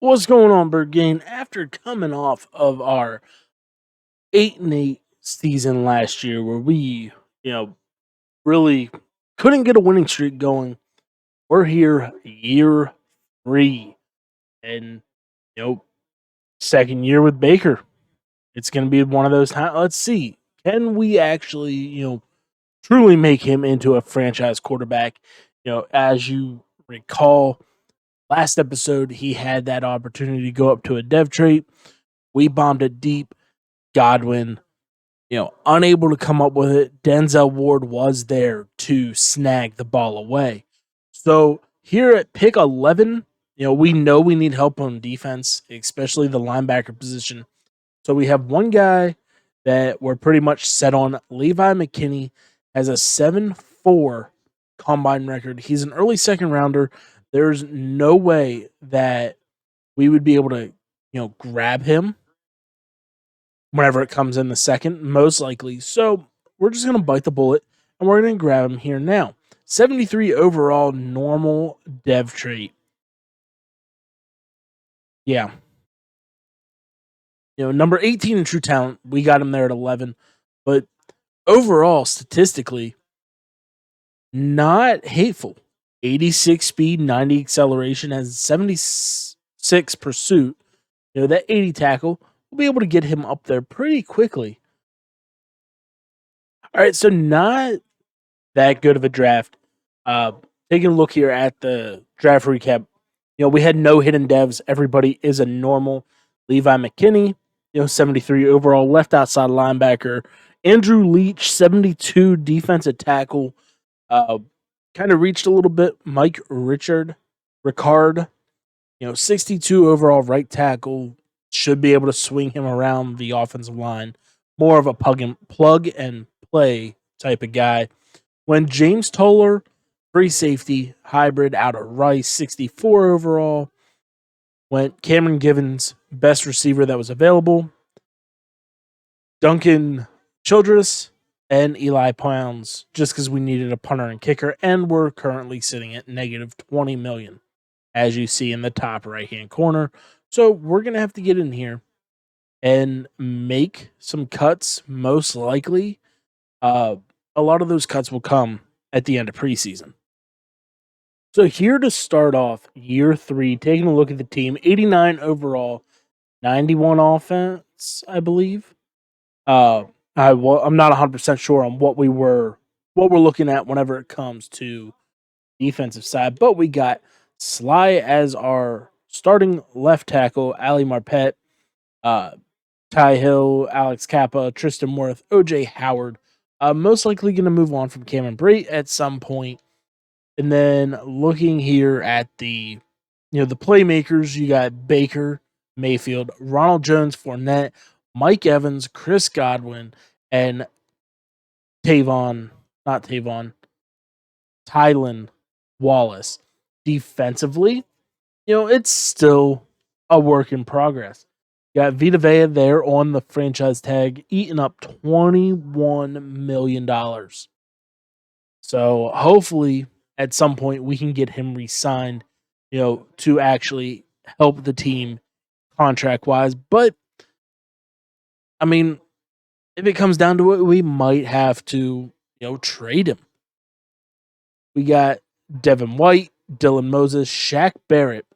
What's going on, Bird Game? After coming off of our 8-8 season last year, where we, really couldn't get a winning streak going, we're here year 3, and you know, second year with Baker. It's going to be one of those times. Let's see, can we actually, truly make him into a franchise quarterback? As you recall, last episode he had that opportunity to go up to a dev trait. We bombed it deep. Godwin, unable to come up with it. Denzel Ward was there to snag the ball away. So here at pick 11, we know we need help on defense, especially the linebacker position. So we have one guy that we're pretty much set on. Levi McKinney has a 7.4 combine record. He's an early second rounder. There's no way that we would be able to, grab him whenever it comes in the second, most likely. So we're just going to bite the bullet and we're going to grab him here now. 73 overall, normal dev trait. Yeah. Number 18 in true talent, we got him there at 11. But overall, statistically, not hateful. 86 speed, 90 acceleration, has 76 pursuit. That 80 tackle, we'll be able to get him up there pretty quickly. All right, so not that good of a draft. Taking a look here at the draft recap, we had no hidden devs. Everybody is a normal. Levi McKinney, 73 overall, left outside linebacker. Andrew Leach, 72 defensive tackle. Kind of reached a little bit. Mike Ricard, 62 overall right tackle. Should be able to swing him around the offensive line. More of a plug and play type of guy. When James Toller, free safety, hybrid out of Rice, 64 overall. Went Cameron Givens, best receiver that was available. Duncan Childress and Eli Pounds, just because we needed a punter and kicker, and we're currently sitting at negative 20 million, as you see in the top right-hand corner. So we're going to have to get in here and make some cuts, most likely. A lot of those cuts will come at the end of preseason. So here to start off year 3, taking a look at the team, 89 overall, 91 offense, I believe. I'm not 100% sure on what we're looking at whenever it comes to defensive side, but we got Sly as our starting left tackle, Ali Marpet, Ty Hill, Alex Kappa, Tristan Worth, OJ Howard. Most likely going to move on from Cameron Brate at some point. And then looking here at the playmakers, you got Baker Mayfield, Ronald Jones, Fournette, Mike Evans, Chris Godwin, and Tylan Wallace. Defensively, it's still a work in progress. You got Vita Vea there on the franchise tag, eating up $21 million. So hopefully at some point we can get him re-signed, to actually help the team contract-wise. But, I mean, if it comes down to it, we might have to, trade him. We got Devin White, Dylan Moses, Shaq Barrett,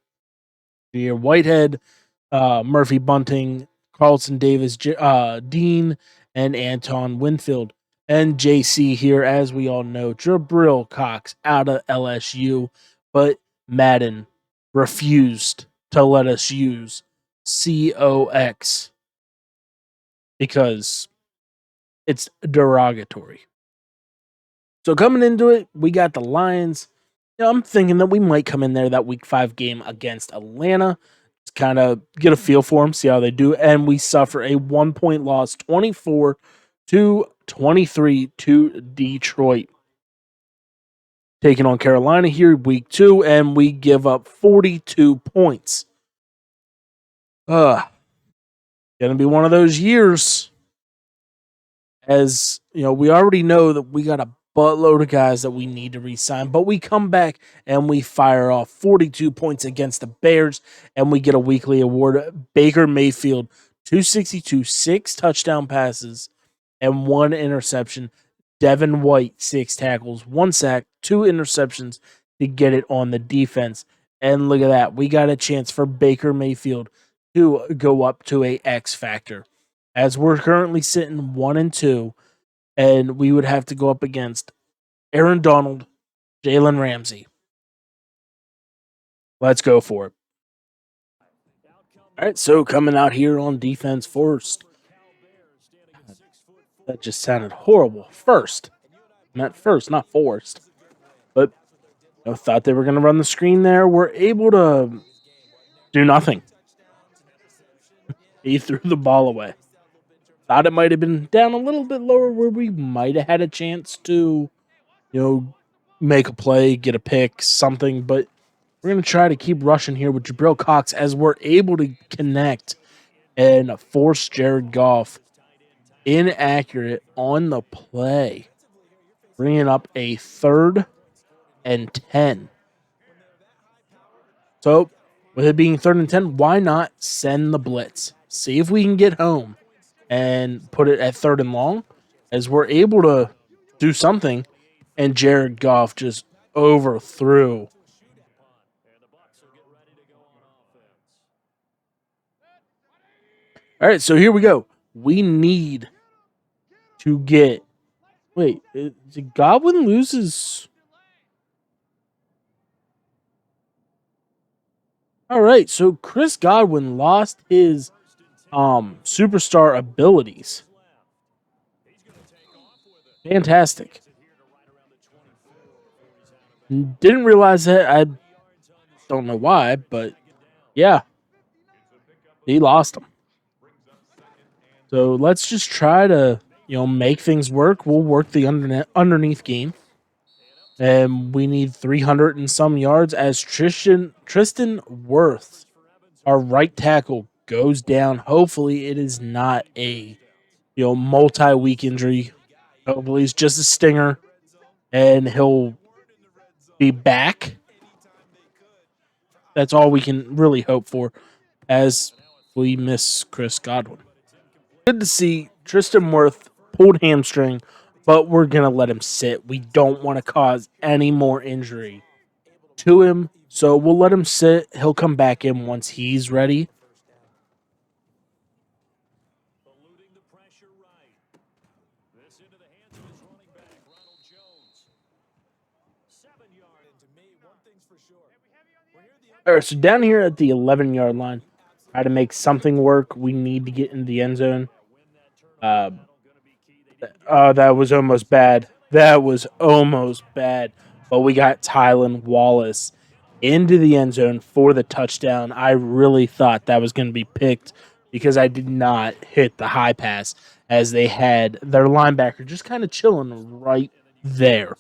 Whitehead, Murphy Bunting, Carlson Davis, Dean, and Anton Winfield. And JC here, as we all know, Jabril Cox out of LSU, but Madden refused to let us use COX because it's derogatory. So coming into it, we got the Lions. I'm thinking that we might come in there that week 5 game against Atlanta. Just kind of get a feel for them, see how they do. And we suffer a 1-point loss, 24-23 to Detroit. Taking on Carolina here, week 2, and we give up 42 points. Gonna be one of those years. As we already know that we got a buttload of guys that we need to re-sign, but we come back and we fire off 42 points against the Bears, and we get a weekly award. Baker Mayfield, 262, 6 touchdown passes, and 1 interception. Devin White, 6 tackles, 1 sack, 2 interceptions to get it on the defense. And look at that. We got a chance for Baker Mayfield to go up to a X factor. As we're currently sitting 1-2, and we would have to go up against Aaron Donald, Jalen Ramsey. Let's go for it. All right, so coming out here on defense first. That just sounded horrible. First. I meant first, not forced. But thought they were going to run the screen there. We're able to do nothing. He threw the ball away. Thought it might have been down a little bit lower where we might have had a chance to, make a play, get a pick, something. But we're going to try to keep rushing here with Jabril Cox as we're able to connect and force Jared Goff inaccurate on the play, bringing up a 3rd and 10. So, with it being 3rd and 10, why not send the blitz? See if we can get home and put it at 3rd and long, as we're able to do something, and Jared Goff just overthrew. All right, so here we go. We need to get... Wait, did Godwin lose his... All right, so Chris Godwin lost his superstar abilities. Fantastic. Didn't realize that. I don't know why, but yeah, he lost them. So let's just try to, make things work. We'll work the underneath game. And we need 300 and some yards as Tristan Wirth, our right tackle, goes down. Hopefully it is not a, multi-week injury. Hopefully it's just a stinger and he'll be back. That's all we can really hope for as we miss Chris Godwin. Good to see Tristan Wirth pulled hamstring, but we're going to let him sit. We don't want to cause any more injury to him, so we'll let him sit. He'll come back in once he's ready. All right, so down here at the 11-yard line, try to make something work. We need to get in the end zone. That was almost bad. That was almost bad. But we got Tylan Wallace into the end zone for the touchdown. I really thought that was going to be picked because I did not hit the high pass as they had their linebacker just kind of chilling right there.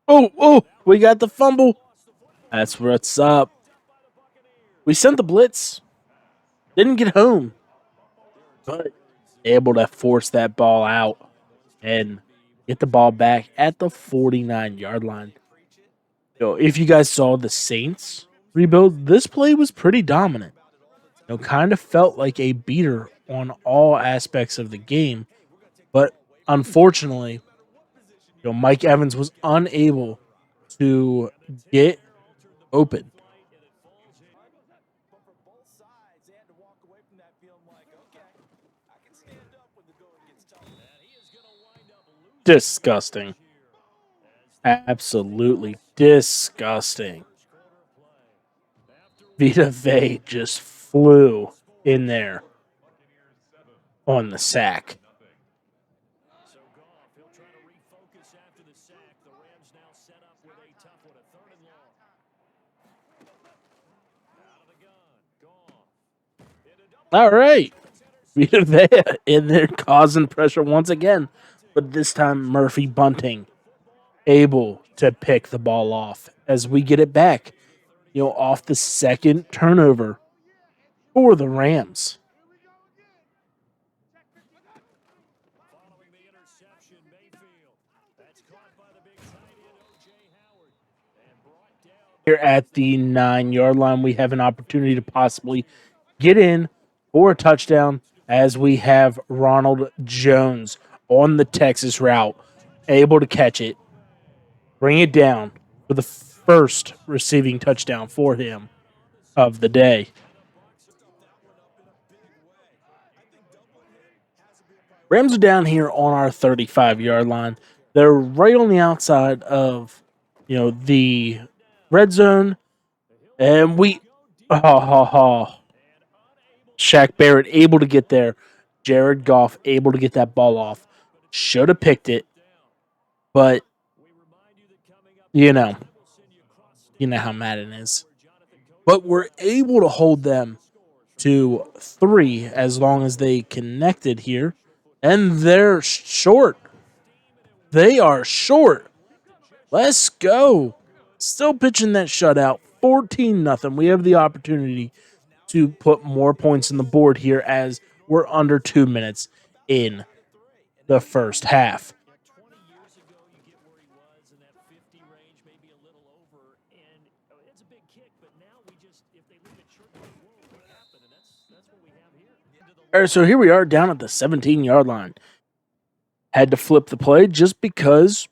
Oh, we got the fumble. That's what's up. We sent the blitz. Didn't get home. But able to force that ball out and get the ball back at the 49-yard line. If you guys saw the Saints rebuild, this play was pretty dominant. Kind of felt like a beater on all aspects of the game. But unfortunately, Mike Evans was unable to get open. Disgusting. Absolutely disgusting. Vita Vea just flew in there on the sack. All right. Vita Vea in there causing pressure once again. But this time, Murphy Bunting able to pick the ball off as we get it back off the second turnover for the Rams. Here at the 9-yard line, we have an opportunity to possibly get in for a touchdown as we have Ronald Jones on the Texas route, able to catch it, bring it down for the first receiving touchdown for him of the day. Rams are down here on our 35-yard line. They're right on the outside of, the red zone, and Shaq Barrett able to get there. Jared Goff able to get that ball off. Should have picked it, but you know how Madden is. But we're able to hold them to 3 as long as they connected here, and they're short. They are short. Let's go. Still pitching that shutout. 14-0. We have the opportunity to put more points on the board here as we're under 2 minutes in the first half. All right, so here we are down at the 17-yard line. Had to flip the play just because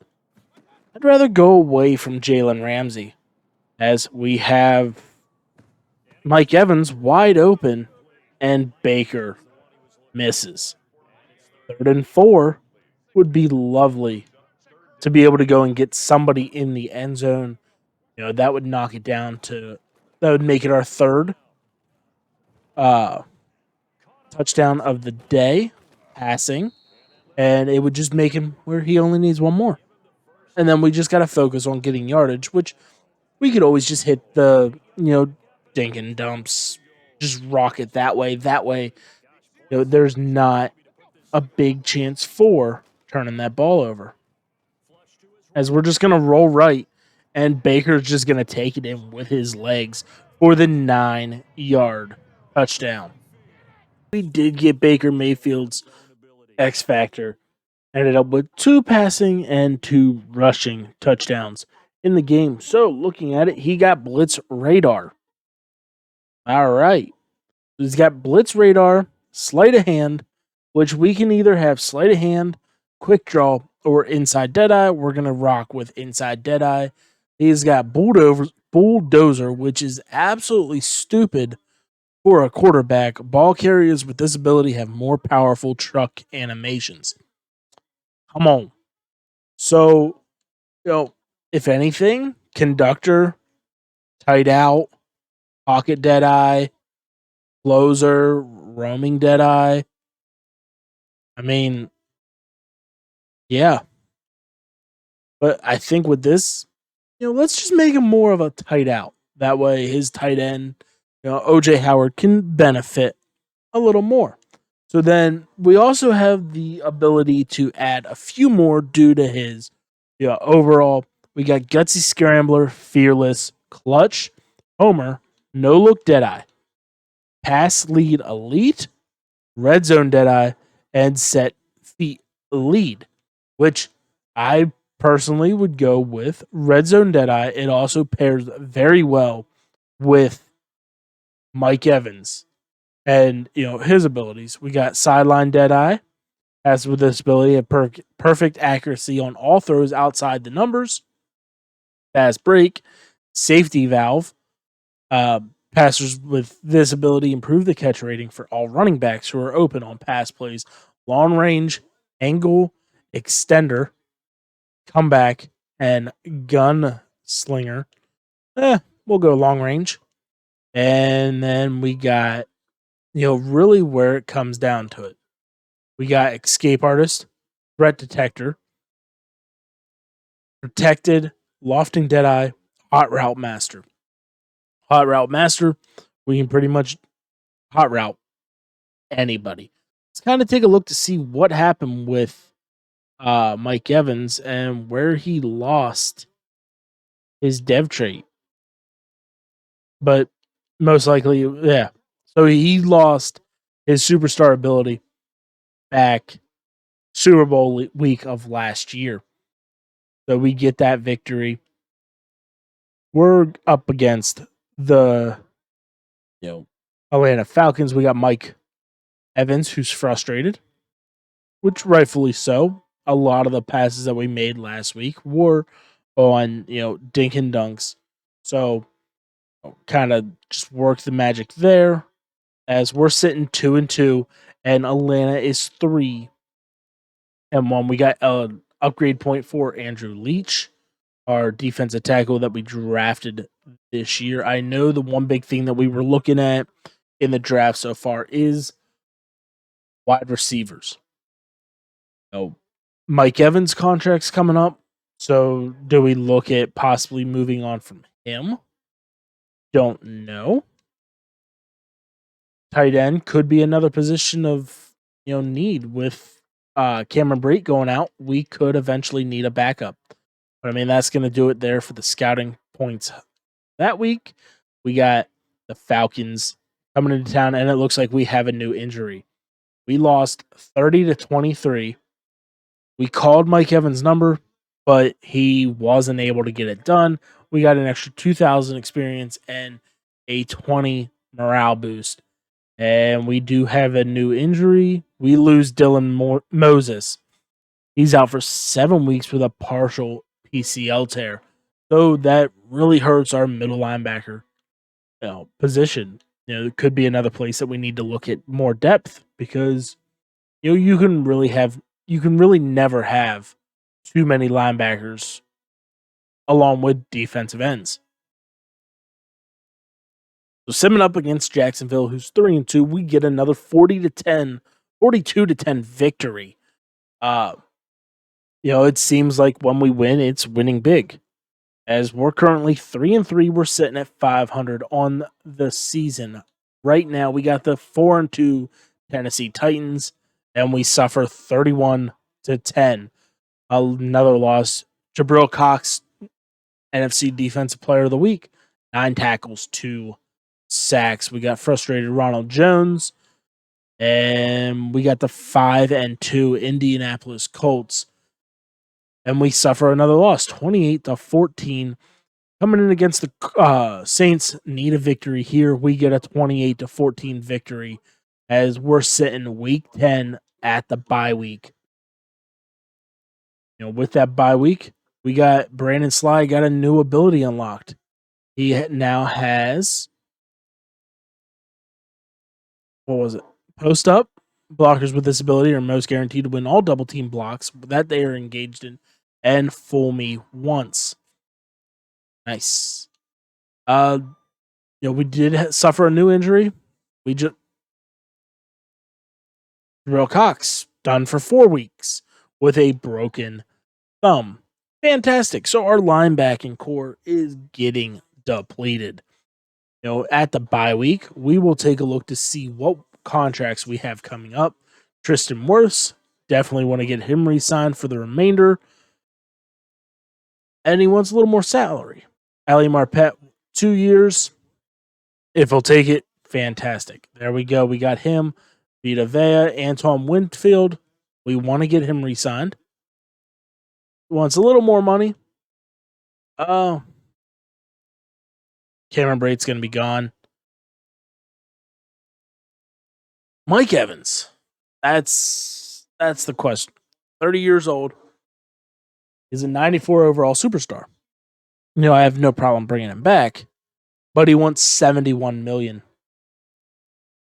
I'd rather go away from Jalen Ramsey as we have Mike Evans wide open and Baker misses. 3rd and 4 would be lovely to be able to go and get somebody in the end zone. That would knock it down that would make it our third touchdown of the day passing, and it would just make him where he only needs one more. And then we just got to focus on getting yardage, which we could always just hit the, dink and dumps, just rock it that way. That way, there's not a big chance for turning that ball over. As we're just going to roll right, and Baker's just going to take it in with his legs for the 9-yard touchdown. We did get Baker Mayfield's X Factor. Ended up with 2 passing and 2 rushing touchdowns in the game. So, looking at it, he got blitz radar. All right. He's got blitz radar, sleight of hand, which we can either have sleight of hand, quick draw, or inside deadeye. We're going to rock with inside deadeye. He's got bulldozer, which is absolutely stupid for a quarterback. Ball carriers with this ability have more powerful truck animations. Come on. So, if anything, conductor, tight out, pocket deadeye, closer, roaming deadeye. I mean, yeah. But I think with this, let's just make him more of a tight out. That way his tight end, OJ Howard can benefit a little more. So then we also have the ability to add a few more due to his overall. We got Gutsy Scrambler, Fearless, Clutch, Homer, No Look Deadeye, Pass Lead Elite, Red Zone Deadeye, and Set Feet Lead, which I personally would go with Red Zone Deadeye. It also pairs very well with Mike Evans and his abilities. We got Sideline Deadeye, has with this ability of perfect accuracy on all throws outside the numbers. Fast break, safety valve. Passers with this ability improve the catch rating for all running backs who are open on pass plays. Long range, angle, extender, comeback, and gun slinger. We'll go long range. And then we got, really where it comes down to it. We got escape artist, threat detector, protected, lofting deadeye, hot route master. Hot route master, we can pretty much hot route anybody. Let's kind of take a look to see what happened with Mike Evans and where he lost his dev trait. but most likely, yeah. So he lost his superstar ability back Super Bowl week of last year. So we get that victory. We're up against the Atlanta Falcons. We got Mike Evans, who's frustrated, which rightfully so. A lot of the passes that we made last week were on, dink and dunks. So kind of just work the magic there as we're sitting 2-2 and Atlanta is 3-1. We got an upgrade point for Andrew Leach, our defensive tackle that we drafted this year. I know the one big thing that we were looking at in the draft so far is wide receivers. Mike Evans' contract's coming up. So do we look at possibly moving on from him? Don't know. Tight end could be another position of need with Cameron Brate going out. We could eventually need a backup. But I mean, that's going to do it there for the scouting points that week. We got the Falcons coming into town, and it looks like we have a new injury. We lost 30-23. We called Mike Evans' number, but he wasn't able to get it done. We got an extra 2,000 experience and a 20 morale boost. And we do have a new injury. We lose Dylan Moses. He's out for 7 weeks with a partial PCL tear. So that really hurts our middle linebacker position. It could be another place that we need to look at more depth because you can really never have too many linebackers along with defensive ends. So simming up against Jacksonville, who's 3-2, we get another 42-10 victory. It seems like when we win, it's winning big. As we're currently 3-3, we're sitting at 500 on the season. Right now, we got the 4-2 Tennessee Titans, and we suffer 31-10. Another loss. Jabril Cox, NFC Defensive Player of the Week, 9 tackles, 2 sacks. We got frustrated Ronald Jones, and we got the 5-2 Indianapolis Colts. And we suffer another loss, 28-14. Coming in against the Saints, need a victory here. We get a 28-14 victory as we're sitting week 10 at the bye week. With that bye week, we got Brandon Sly got a new ability unlocked. He now has, what was it? Post up. Blockers with this ability are most guaranteed to win all double team blocks that they are engaged in and fool me once. Nice. We did suffer a new injury. We just Jabril Cox done for 4 weeks with a broken thumb. Fantastic. So our linebacking core is getting depleted. At the bye week, we will take a look to see what contracts we have coming up. Tristan Wirfs, definitely want to get him re-signed for the remainder. And he wants a little more salary. Ali Marpet, 2 years. If he'll take it, fantastic. There we go. We got him. Vita Vea, Antoine Winfield. We want to get him re-signed. He wants a little more money. Cameron Brate's going to be gone. Mike Evans. That's the question. 30 years old. He's a 94 overall superstar. I have no problem bringing him back, but he wants $71 million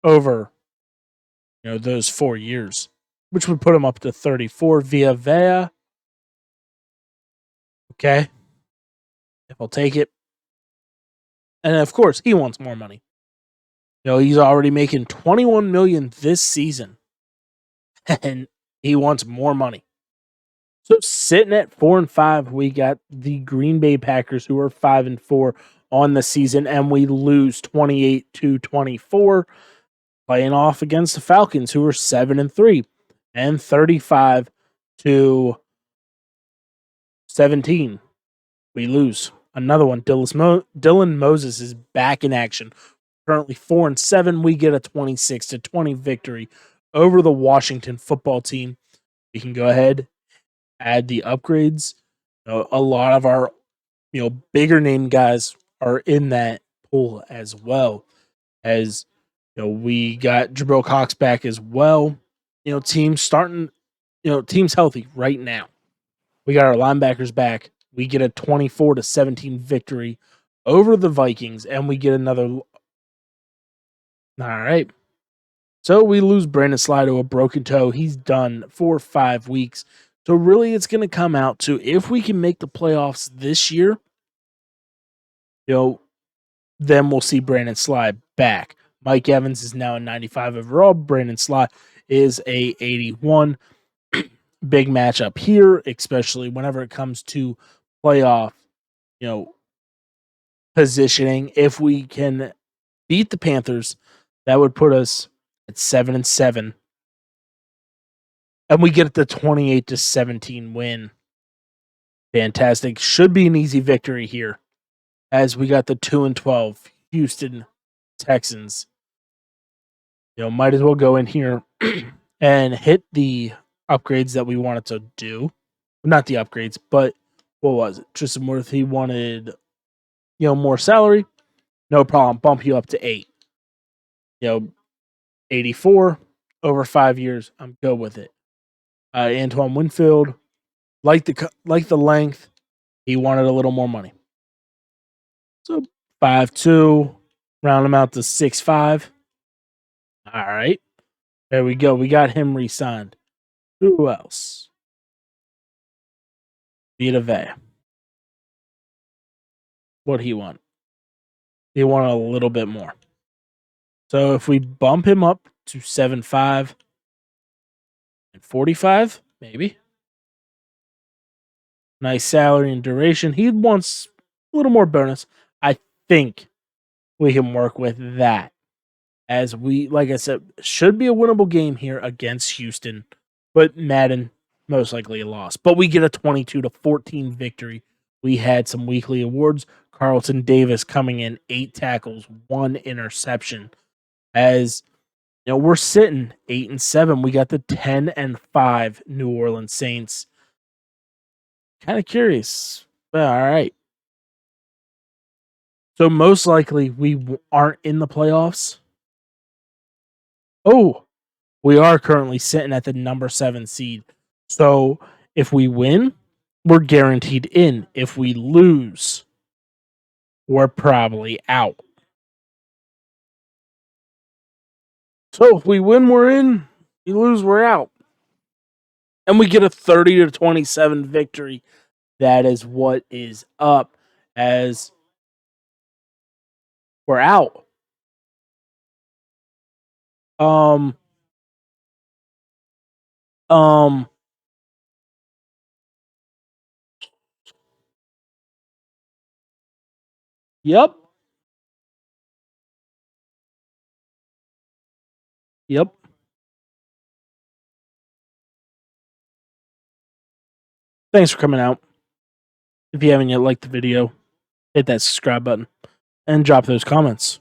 over those 4 years, which would put him up to 34 via Vea. Okay. If I'll take it. And of course, he wants more money. He's already making $21 million this season, and he wants more money. So sitting at 4-5, we got the Green Bay Packers, who are 5-4 on the season, and we lose 28-24, playing off against the Falcons, who are 7-3, and 35-17. We lose. another one. Dylan Moses is back in action. Currently 4-7. We get a 26-20 victory over the Washington football team. We can go ahead, add the upgrades. A lot of our bigger name guys are in that pool as well. As we got Jabril Cox back as well. Teams starting. Teams healthy right now. We got our linebackers back. We get a 24-17 victory over the Vikings, and we get another. All right. So we lose Brandon Sly to a broken toe. He's done for 5 weeks. So really, it's going to come out to if we can make the playoffs this year, then we'll see Brandon Sly back. Mike Evans is now a 95 overall. Brandon Sly is a 81. Big matchup here, especially whenever it comes to playoff, positioning. If we can beat the Panthers, that would put us at 7-7. And we get the 28-17 win. Fantastic. Should be an easy victory here. As we got the 2-12 Houston Texans. Might as well go in here and hit the upgrades that we wanted to do. Not the upgrades, but what was it? Tristan Wirth, he wanted, more salary. No problem. Bump you up to 8. 84 over 5 years. I'm good with it. Antoine Winfield, like the length, he wanted a little more money. So 5'2", round him out to 6'5". All right. There we go. We got him re-signed. Who else? Vita Vea. What'd he want? He wanted a little bit more. So if we bump him up to 7'5" and 45, maybe. Nice salary and duration. He wants a little more bonus. I think we can work with that. As we, like I said, should be a winnable game here against Houston, but Madden most likely a loss. But we get a 22-14 victory. We had some weekly awards. Carlton Davis coming in 8 tackles, 1 interception. As we're sitting 8-7. We got the 10-5 New Orleans Saints. Kind of curious. But all right. So most likely we aren't in the playoffs. Oh, we are currently sitting at the number 7 seed. So if we win, we're guaranteed in. If we lose, we're probably out. So if we win, we're in. We lose, we're out. And we get a 30-27 victory. That is what is up as we're out. Yep. Yep. Thanks for coming out. If you haven't yet liked the video, hit that subscribe button and drop those comments.